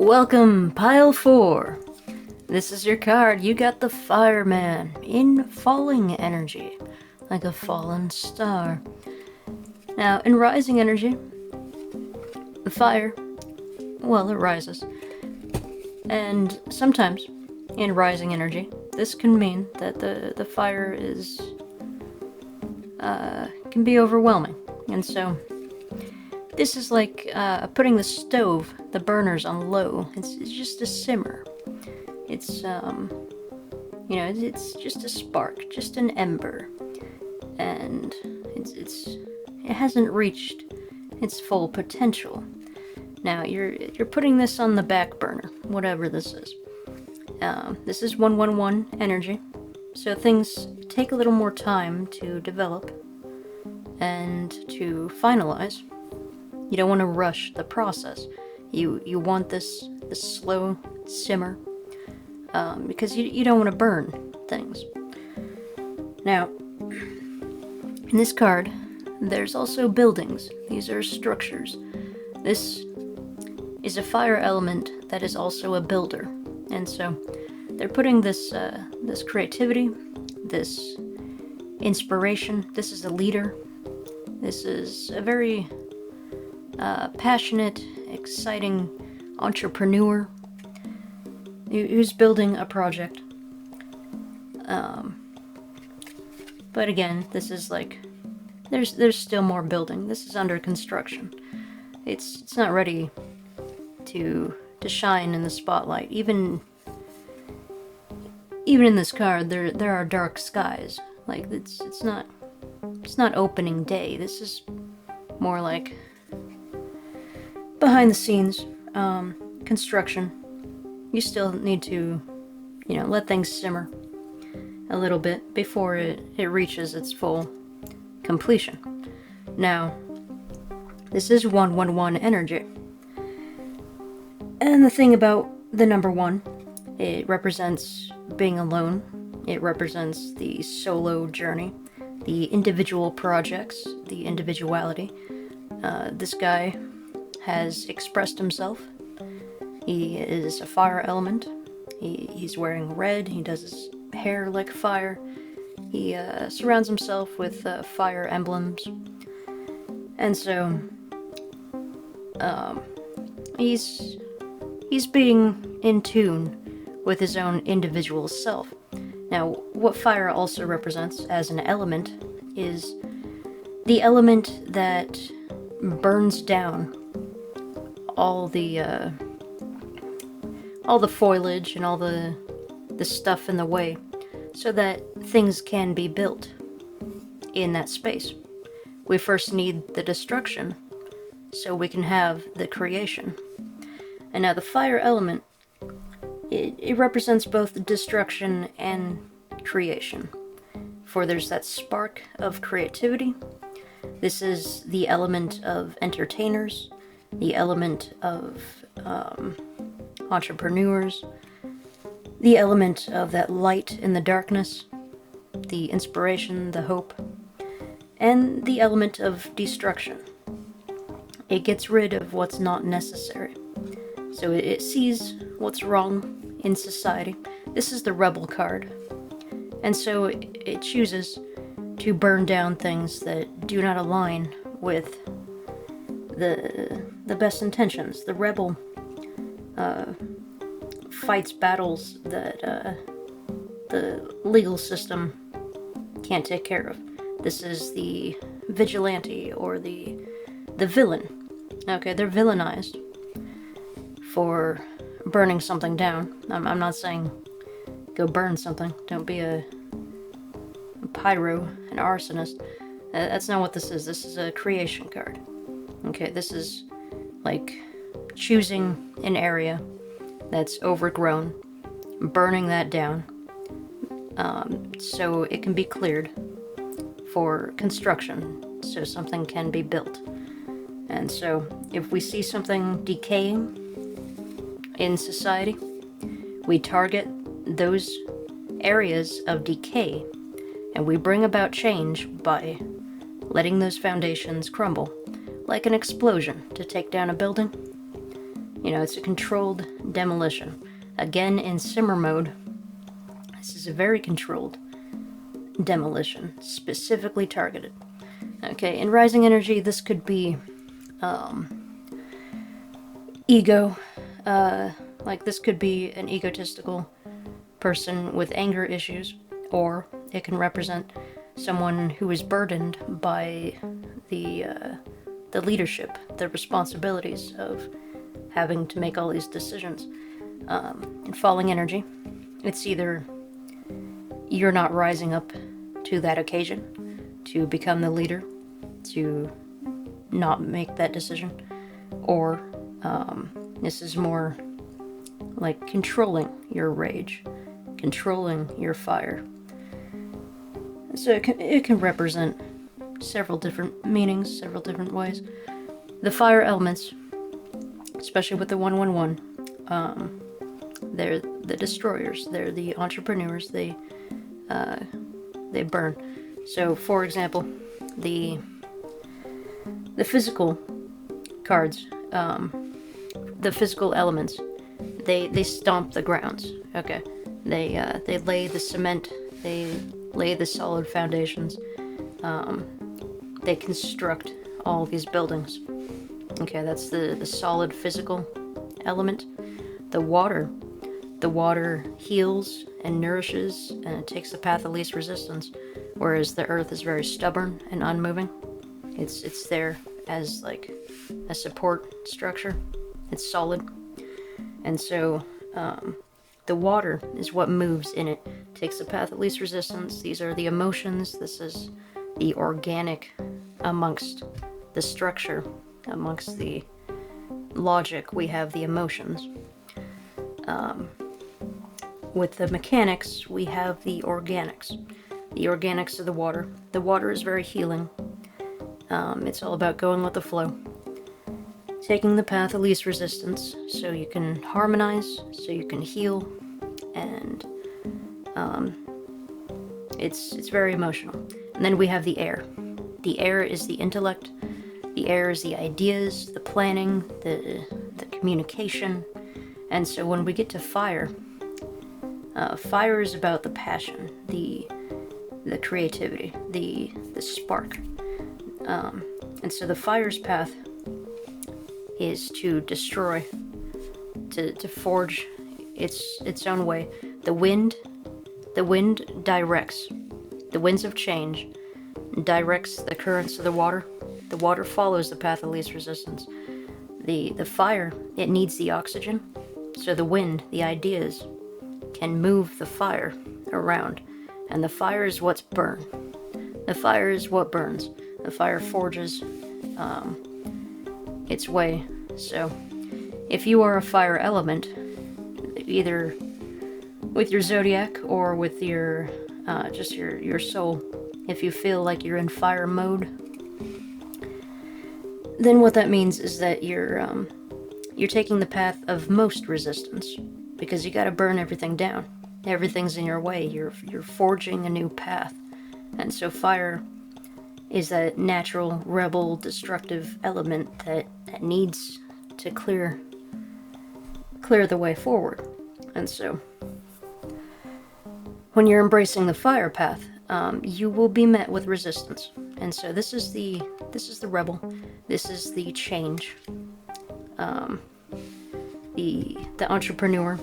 Welcome, Pile 4. This is your card. You got the Fireman in falling energy, like a fallen star. Now, in rising energy, the fire, well, it rises. And sometimes, in rising energy, this can mean that the fire is, can be overwhelming. And so, this is like putting the stove, the burners on low. It's just a simmer. It's, it's just a spark, just an ember. And it hasn't reached its full potential. Now, you're putting this on the back burner, whatever this is. This is 111 energy, so things take a little more time to develop and to finalize. You don't want to rush the process. You want this slow simmer, because you don't want to burn things. Now, in this card, there's also buildings. These are structures. This is a fire element that is also a builder. And so they're putting this creativity, this inspiration. This is a leader. This is a very passionate, exciting entrepreneur who's building a project. But again, this is like, there's still more building. This is under construction. It's not ready to shine in the spotlight. Even in this card, there are dark skies. Like it's not opening day. This is more like behind the scenes construction. You still need to, let things simmer a little bit before it reaches its full completion. Now, this is 111 energy. And the thing about the number 1, it represents being alone. It represents the solo journey, the individual projects, the individuality. This guy has expressed himself. He is a fire element. He's wearing red. He does his hair like fire. He surrounds himself with fire emblems. And so, he's being in tune with his own individual self. Now, what fire also represents as an element is the element that burns down all the foliage and all the stuff in the way, so that things can be built in that space. We first need the destruction, so we can have the creation. And now the fire element, it represents both the destruction and creation. For there's that spark of creativity. This is the element of entertainers, the element of entrepreneurs, the element of that light in the darkness, the inspiration, the hope, and the element of destruction. It gets rid of what's not necessary. So it sees what's wrong in society. This is the rebel card. And so it chooses to burn down things that do not align with the best intentions. The rebel fights battles that the legal system can't take care of. This is the vigilante or the villain. Okay, they're villainized for burning something down. I'm not saying go burn something. Don't be a pyro, an arsonist. That's not what this is. This is a creation card. Okay, this is like choosing an area that's overgrown, burning that down, so it can be cleared for construction, so something can be built. And so if we see something decaying in society, we target those areas of decay, and we bring about change by letting those foundations crumble, like an explosion to take down a building. You know, it's a controlled demolition. Again, in simmer mode, this is a very controlled demolition, specifically targeted. Okay, in rising energy, this could be ego. Like this could be an egotistical person with anger issues, or it can represent someone who is burdened by the leadership, the responsibilities of having to make all these decisions. In falling energy, it's either you're not rising up to that occasion to become the leader, to not make that decision, or this is more like controlling your rage, controlling your fire. So it can represent several different meanings, several different ways. The fire elements, especially with the 111, they're the destroyers, they're the entrepreneurs, they burn. So, for example, the physical cards, the physical elements, they stomp the grounds. Okay, they lay the cement, they lay the solid foundations. They construct all these buildings. Okay, that's the solid physical element. The water heals and nourishes, and it takes the path of least resistance, whereas the earth is very stubborn and unmoving. It's there as like a support structure. It's solid. And so the water is what moves in it, takes the path of least resistance. These are the emotions. This is the organic amongst the structure, amongst the logic. We have the emotions. With the mechanics, we have the organics. The organics of the water. The water is very healing. It's all about going with the flow. Taking the path of least resistance so you can harmonize, so you can heal, and it's very emotional. And then we have the air. The air is the intellect. The air is the ideas, the planning, the communication. And so when we get to fire, fire is about the passion, the creativity, the spark. And so the fire's path is to destroy, to forge its own way. The wind directs. The winds of change directs the currents of the water. The water follows the path of least resistance. The fire, it needs the oxygen. So the wind, the ideas, can move the fire around. And the fire is what's burned. The fire is what burns. The fire forges its way. So if you are a fire element, either with your zodiac or with your just your soul, if you feel like you're in fire mode, then what that means is that you're taking the path of most resistance, because you got to burn everything down. Everything's in your way. You're forging a new path. And so fire is that natural, rebel, destructive element that needs to clear the way forward. And so when you're embracing the fire path, you will be met with resistance. And so this is the rebel. This is the change. The entrepreneur.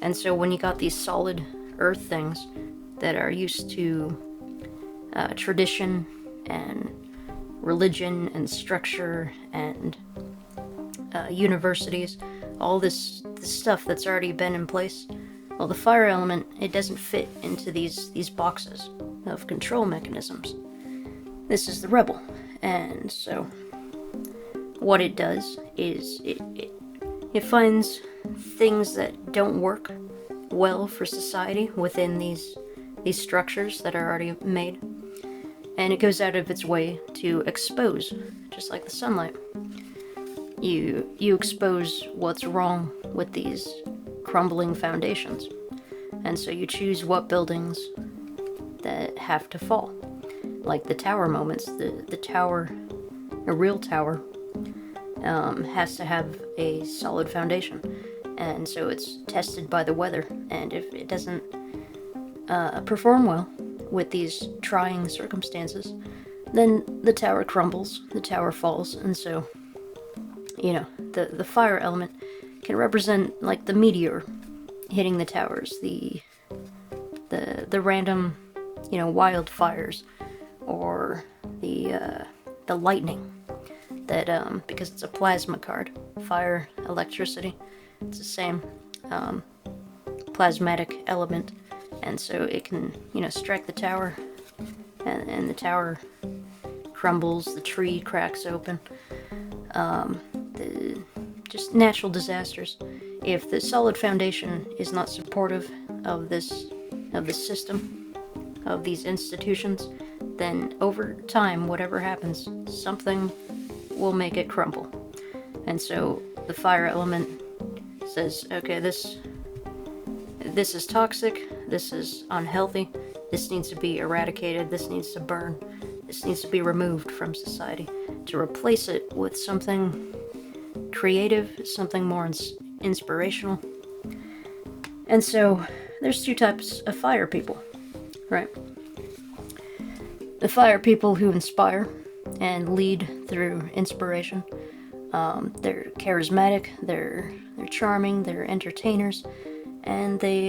And so when you got these solid earth things that are used to tradition and religion and structure and universities, all this stuff that's already been in place, well, the fire element, it doesn't fit into these boxes of control mechanisms. This is the rebel. And so what it does is it finds things that don't work well for society within these structures that are already made, and it goes out of its way to expose, just like the sunlight. You expose what's wrong with these crumbling foundations, and so you choose what buildings that have to fall, like the tower moments. The tower, a real tower, has to have a solid foundation, and so it's tested by the weather, and if it doesn't perform well with these trying circumstances, then the tower crumbles, the tower falls. And so, the fire element can represent like the meteor hitting the towers, the random, wildfires, or the lightning that, because it's a plasma card, fire, electricity, it's the same plasmatic element, and so it can, strike the tower, and the tower crumbles, the tree cracks open, just natural disasters. If the solid foundation is not supportive of this system, of these institutions, then over time, whatever happens, something will make it crumble. And so the fire element says, okay, this is toxic, this is unhealthy, this needs to be eradicated, this needs to burn, this needs to be removed from society, to replace it with something creative, something more inspirational. And so there's two types of fire people, right? The fire people who inspire and lead through inspiration. They're charismatic, they're charming, they're entertainers, and they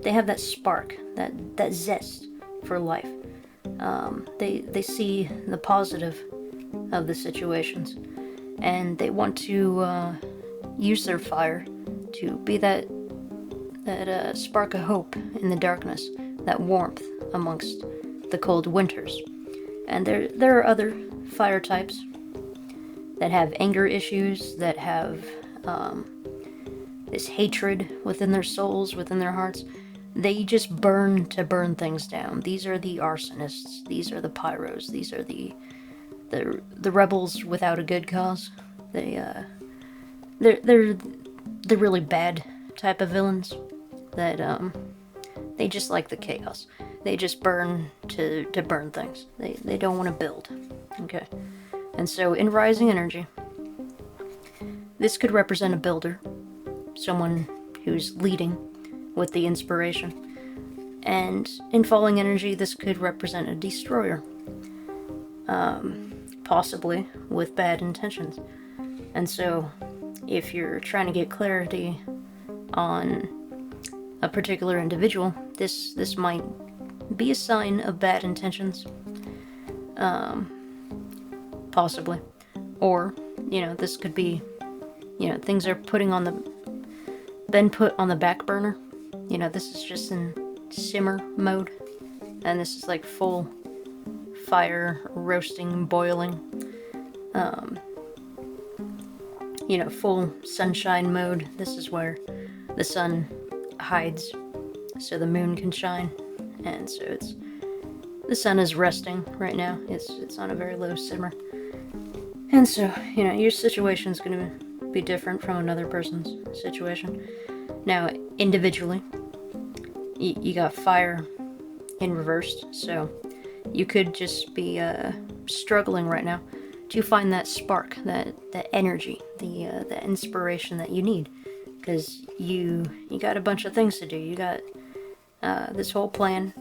have that spark, that zest for life. They see the positive of the situations, and they want to use their fire to be that spark of hope in the darkness, that warmth amongst the cold winters. And there are other fire types that have anger issues, that have this hatred within their souls, within their hearts. They just burn to burn things down. These are the arsonists. These are the pyros. These are the rebels without a good cause. They're the really bad type of villains that they just like the chaos. They just burn to burn things. They don't want to build. Okay. And so in rising energy, this could represent a builder, someone who's leading with the inspiration. And in falling energy, this could represent a destroyer, possibly with bad intentions. And so if you're trying to get clarity on a particular individual, this might be a sign of bad intentions, possibly. Or, this could be, things are been put on the back burner. This is just in simmer mode, and this is like full fire, roasting, boiling, full sunshine mode. This is where the sun hides so the moon can shine, and so the sun is resting right now. It's on a very low simmer, and so your situation's gonna be different from another person's situation. Now, individually, you got fire in reversed, so you could just be struggling right now to find that spark, that energy, the inspiration that you need, because you got a bunch of things to do. You got this whole plan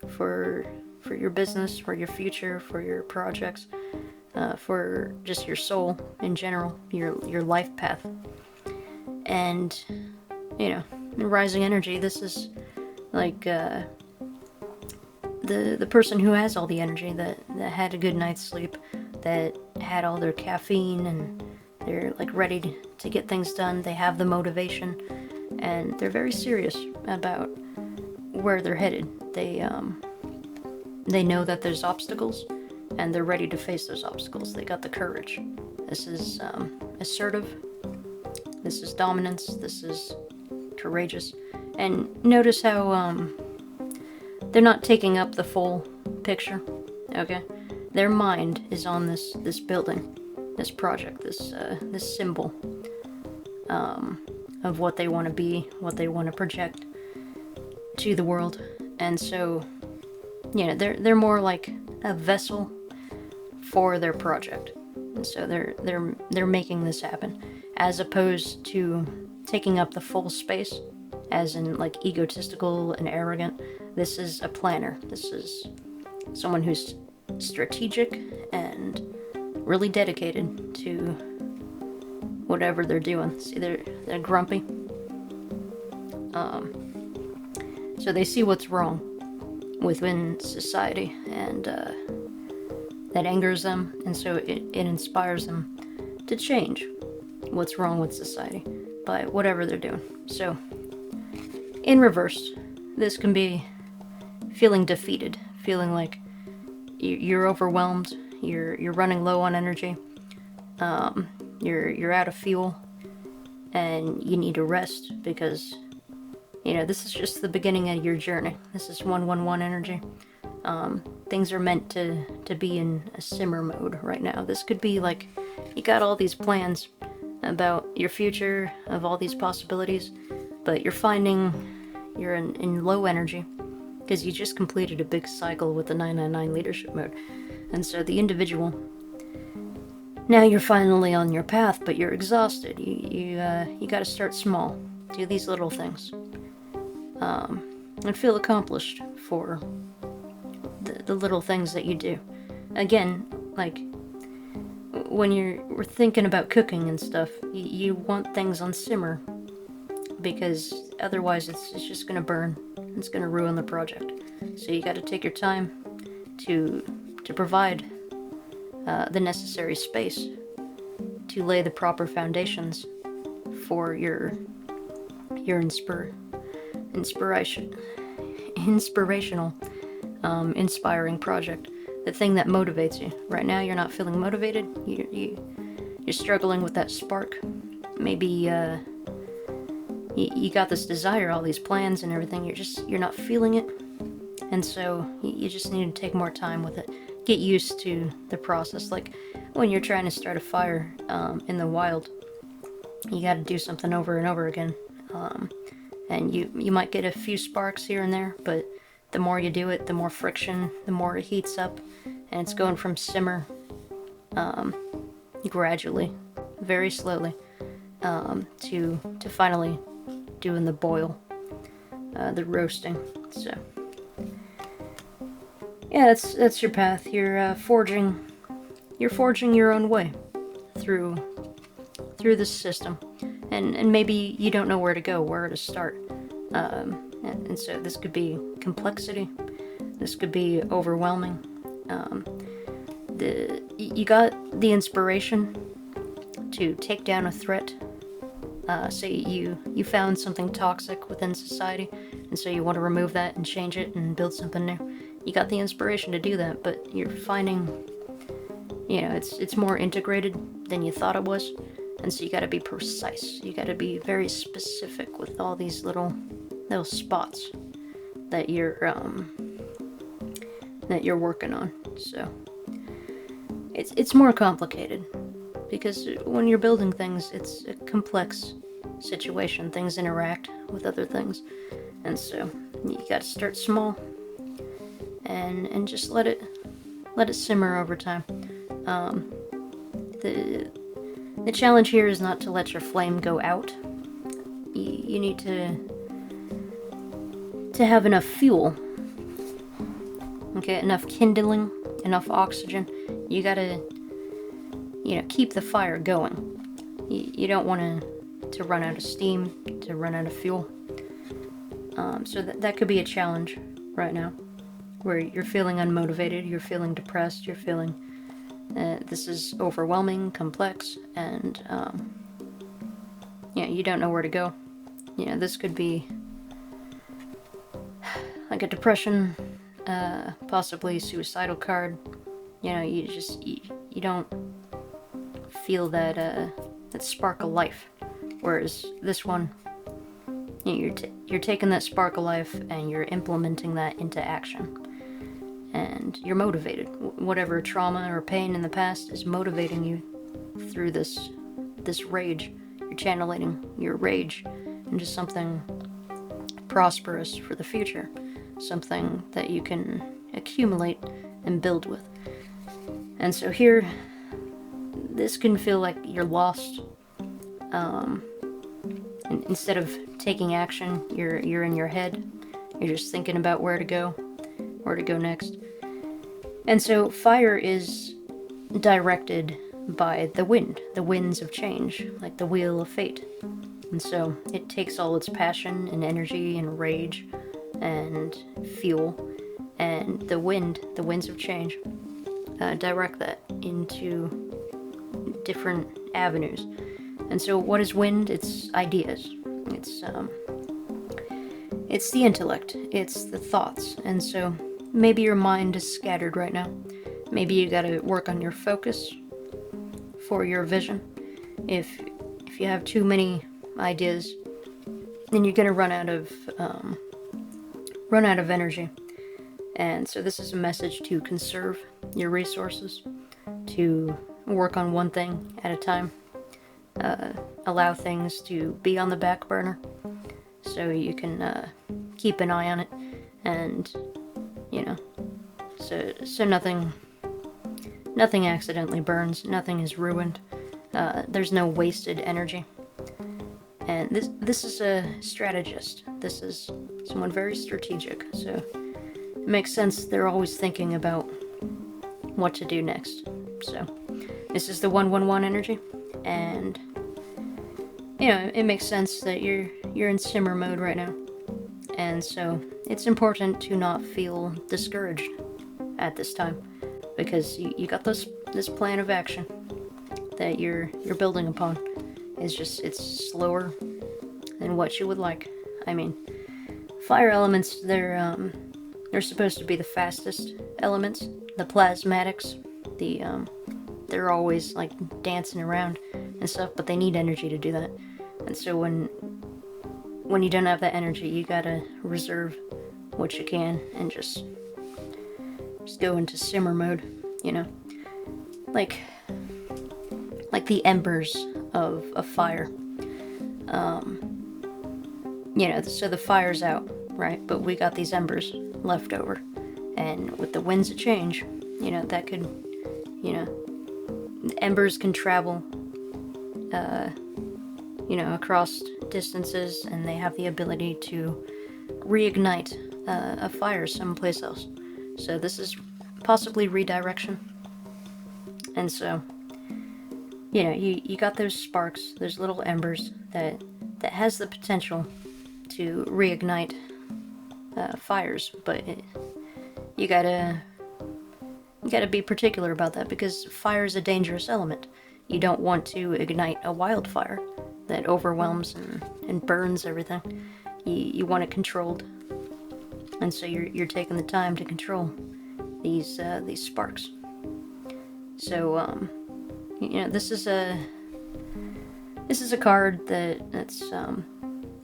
for your business, for your future, for your projects, for just your soul in general, your life path. And in rising energy, this is like the person who has all the energy, that had a good night's sleep, that had all their caffeine, and they're like ready to get things done. They have the motivation, and they're very serious about where they're headed. They know that there's obstacles, and they're ready to face those obstacles. They got the courage. This is assertive. This is dominance. This is courageous. And notice how they're not taking up the full picture. Okay, their mind is on this building, this project, this symbol of what they want to be, what they want to project to the world. And so, they're more like a vessel for their project. And so they're making this happen, as opposed to taking up the full space, as in like egotistical and arrogant. This is a planner. This is someone who's strategic and really dedicated to whatever they're doing. See, they're grumpy. So they see what's wrong within society, and that angers them, and so it inspires them to change what's wrong with society by whatever they're doing. So, in reverse, this can be feeling defeated, feeling like you're overwhelmed, you're running low on energy, you're out of fuel, and you need to rest because, you know, this is just the beginning of your journey. This is 111 energy. Things are meant to be in a simmer mode right now. This could be like, you got all these plans about your future, of all these possibilities, but you're finding you're in low energy because you just completed a big cycle with the 999 leadership mode. And so the individual, now you're finally on your path, but you're exhausted. You got to start small. Do these little things. And feel accomplished for the little things that you do. Again, like when we're thinking about cooking and stuff, you want things on simmer because otherwise it's just gonna burn. It's gonna ruin the project. So you got to take your time to provide the necessary space to lay the proper foundations for your inspirational, inspiring project. The thing that motivates you. Right now, you're not feeling motivated. You're struggling with that spark. Maybe you got this desire, all these plans and everything. You're not feeling it, and so you just need to take more time with it. Get used to the process. Like when you're trying to start a fire in the wild, you got to do something over and over again. And you might get a few sparks here and there, but the more you do it, the more friction, the more it heats up, and it's going from simmer gradually, very slowly, to finally doing the boil, the roasting. So yeah, that's your path. You're forging your own way through this system. And maybe you don't know where to go, where to start. And so this could be complexity. This could be overwhelming. You got the inspiration to take down a threat. Say you found something toxic within society, and so you want to remove that and change it and build something new. You got the inspiration to do that, but you're finding, you know, it's more integrated than you thought it was. And so you got to be precise. You got to be very specific with all these little spots that you're working on. So it's more complicated because when you're building things, it's a complex situation. Things interact with other things, and so you got to start small and just let it simmer over time. The challenge here is not to let your flame go out. You need to have enough fuel. Okay, enough kindling, enough oxygen. You gotta, keep the fire going. You don't want to run out of steam, to run out of fuel. So that could be a challenge right now, where you're feeling unmotivated, you're feeling depressed, you're feeling this is overwhelming, complex, and you don't know where to go. This could be like a depression, possibly suicidal card. You don't feel that spark of life. Whereas this one, you're taking that spark of life and you're implementing that into action. And you're motivated. Whatever trauma or pain in the past is motivating you through this rage. You're channeling your rage into something prosperous for the future. Something that you can accumulate and build with. And so here, this can feel like you're lost. And instead of taking action, you're in your head. You're just thinking about where to go next. And so fire is directed by the winds of change, like the wheel of fate. And so it takes all its passion and energy and rage and fuel, and the winds of change, direct that into different avenues. And so what is wind? It's ideas. It's the intellect. It's the thoughts. And so maybe your mind is scattered right now. Maybe you gotta work on your focus for your vision. If you have too many ideas, then you're gonna run out of energy. And so this is a message to conserve your resources, to work on one thing at a time, allow things to be on the back burner so you can keep an eye on it, and so nothing accidentally burns, nothing is ruined, there's no wasted energy. And this is a strategist. This is someone very strategic, so it makes sense they're always thinking about what to do next. So this is the 111 energy, and it makes sense that you're in simmer mode right now. And so it's important to not feel discouraged at this time, because you got this plan of action that you're building upon. It's slower than what you would like. I mean, fire elements, they're supposed to be the fastest elements. The plasmatics, they're always like dancing around and stuff, but they need energy to do that. And so when you don't have that energy, you gotta reserve what you can and just go into simmer mode, like the embers of a fire. So the fire's out, right? But we got these embers left over, and with the winds of change, that could, embers can travel, across distances, and they have the ability to reignite a fire someplace else. So this is possibly redirection. And so, you got those sparks, those little embers that has the potential to reignite fires, but you gotta be particular about that, because fire is a dangerous element. You don't want to ignite a wildfire that overwhelms and burns everything. You want it controlled, and so you're taking the time to control these sparks. So this is a card that's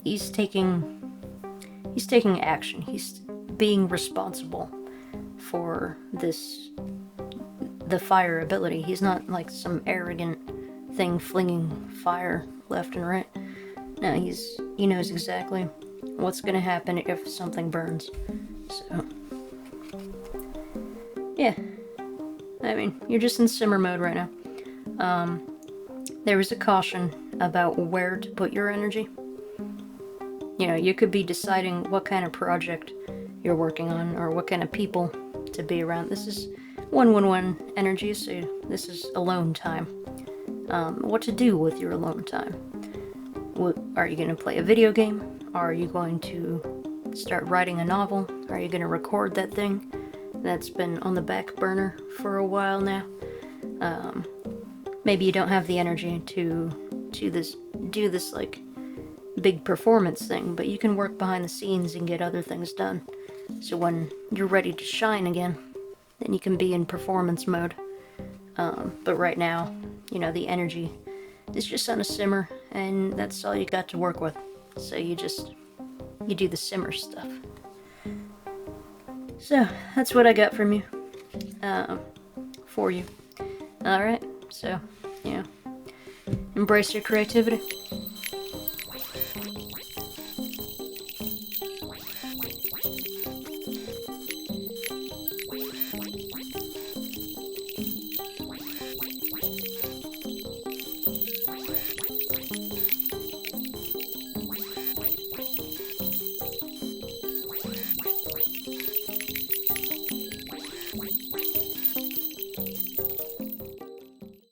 he's taking action. He's being responsible for the fire ability. He's not like some arrogant thing flinging fire left and right. No, he knows exactly what's gonna happen if something burns. So yeah, I mean, you're just in simmer mode right now. There was a caution about where to put your energy. You could be deciding what kind of project you're working on, or what kind of people to be around. This is 111 energy, so this is alone time. What to do with your alone time. Are you going to play a video game? Are you going to start writing a novel? Are you going to record that thing that's been on the back burner for a while now? Maybe you don't have the energy to do this like big performance thing, but you can work behind the scenes and get other things done. So when you're ready to shine again, then you can be in performance mode. But right now, the energy is just on a simmer, and that's all you got to work with. So you do the simmer stuff. So that's what I got from you, for you. Alright, so, embrace your creativity.